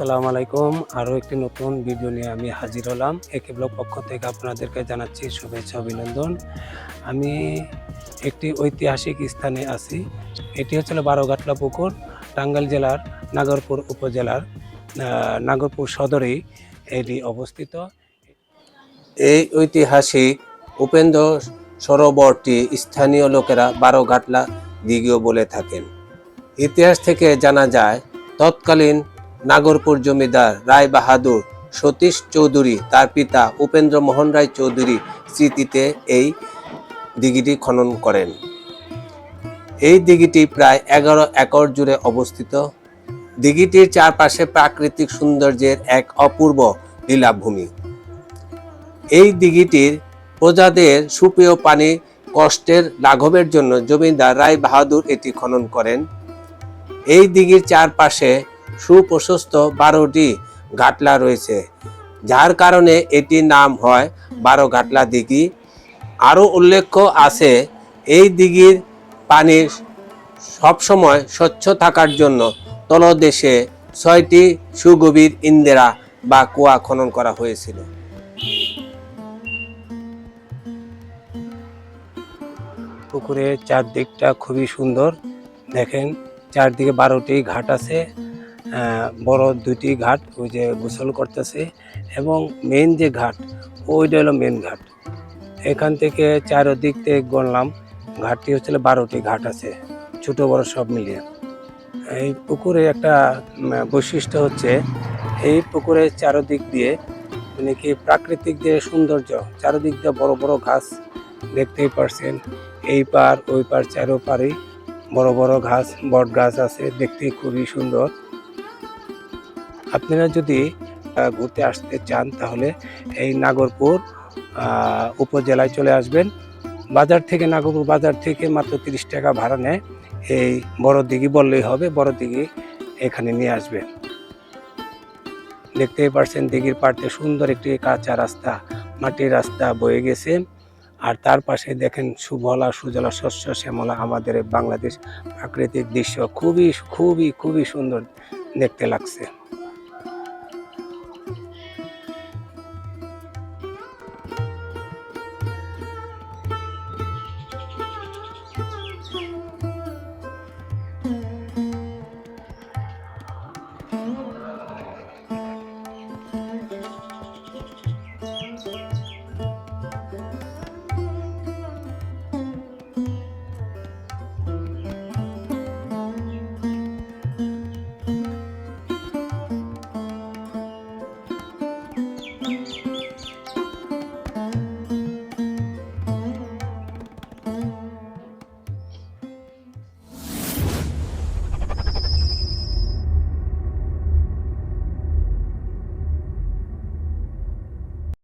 আসসালামু আলাইকুম। আরও একটি নতুন ভিডিও নিয়ে আমি হাজির হলাম। একে ব্লগ পক্ষ থেকে আপনাদেরকে জানাচ্ছি শুভেচ্ছা অভিনন্দন। আমি একটি ঐতিহাসিক স্থানে আছি। এটি হচ্ছে বারোঘাটলা পুকুর, টাঙ্গাইল জেলার নাগরপুর উপজেলার নাগরপুর সদরেই এটি অবস্থিত। এই ঐতিহাসিক উপেন্দ্র সরোবরটি স্থানীয় লোকেরা বারোঘাটলা দিঘিও বলে থাকেন। ইতিহাস থেকে জানা যায়, তৎকালীন নাগরপুর জমিদার রায় বাহাদুর সতীশ চৌধুরী তার পিতা উপেন্দ্র মোহন রায় চৌধুরী স্মৃতিতে এই দিঘিটি খনন করেন। এই দিঘিটি প্রায় 11 একর জুড়ে অবস্থিত। দিঘিটির চারপাশে প্রাকৃতিক সৌন্দর্যের এক অপূর্ব লীলাভূমি। এই দিঘিটির প্রজাদের সুপেয় পানি কষ্টের লাঘবের জন্য জমিদার রায় বাহাদুর এটি খনন করেন। এই দিঘির চারপাশে সুপ্রশস্ত 12টি ঘাটলা রয়েছে, যার কারণে এটির নাম হয় বারোঘাটলা দিঘি। আরও উল্লেখ্য আছে, এই দিঘির পানি সবসময় স্বচ্ছ থাকার জন্য তলদেশে 6টি সুগভীর ইন্দিরা বা কুয়া খনন করা হয়েছিল। পুকুরের চারদিকটা খুবই সুন্দর। দেখেন, চারদিকে 12টি ঘাট আছে, বড় 2টি ঘাট ওই যে গোসল করতেছে, এবং মেন যে ঘাট ওইটা হলো মেন ঘাট। এখান থেকে চারদিক থেকে গণলাম, ঘাটটি হচ্ছে 12টি ঘাট আছে, ছোট বড় সব মিলিয়ে। এই পুকুরে একটা বৈশিষ্ট্য হচ্ছে, এই পুকুরের চারদিক দিয়ে মানে কি প্রাকৃতিক যে সৌন্দর্য, চারদিক দিয়ে বড় বড় গাছ দেখতেই পারছেন। এই পার ওই পার চারোপারেই বড় বড় গাছ, বট গাছ আছে, দেখতে খুবই সুন্দর। আপনারা যদি ঘুরতে আসতে চান তাহলে এই নাগরপুর উপজেলায় চলে আসবেন। বাজার থেকে, নাগরপুর বাজার থেকে মাত্র 30 টাকা ভাড়া নেয়। এই বড় দিঘি বললেই হবে, বড় দিঘি এখানে নিয়ে আসবেন। দেখতেই পারছেন দিঘির পাড়তে সুন্দর একটি কাঁচা রাস্তা, মাটির রাস্তা বয়ে গেছে। আর তার পাশে দেখেন সুবলা সুজলা শস্য শ্যামলা আমাদের বাংলাদেশ প্রাকৃতিক দৃশ্য, খুবই খুবই খুবই সুন্দর দেখতে লাগছে।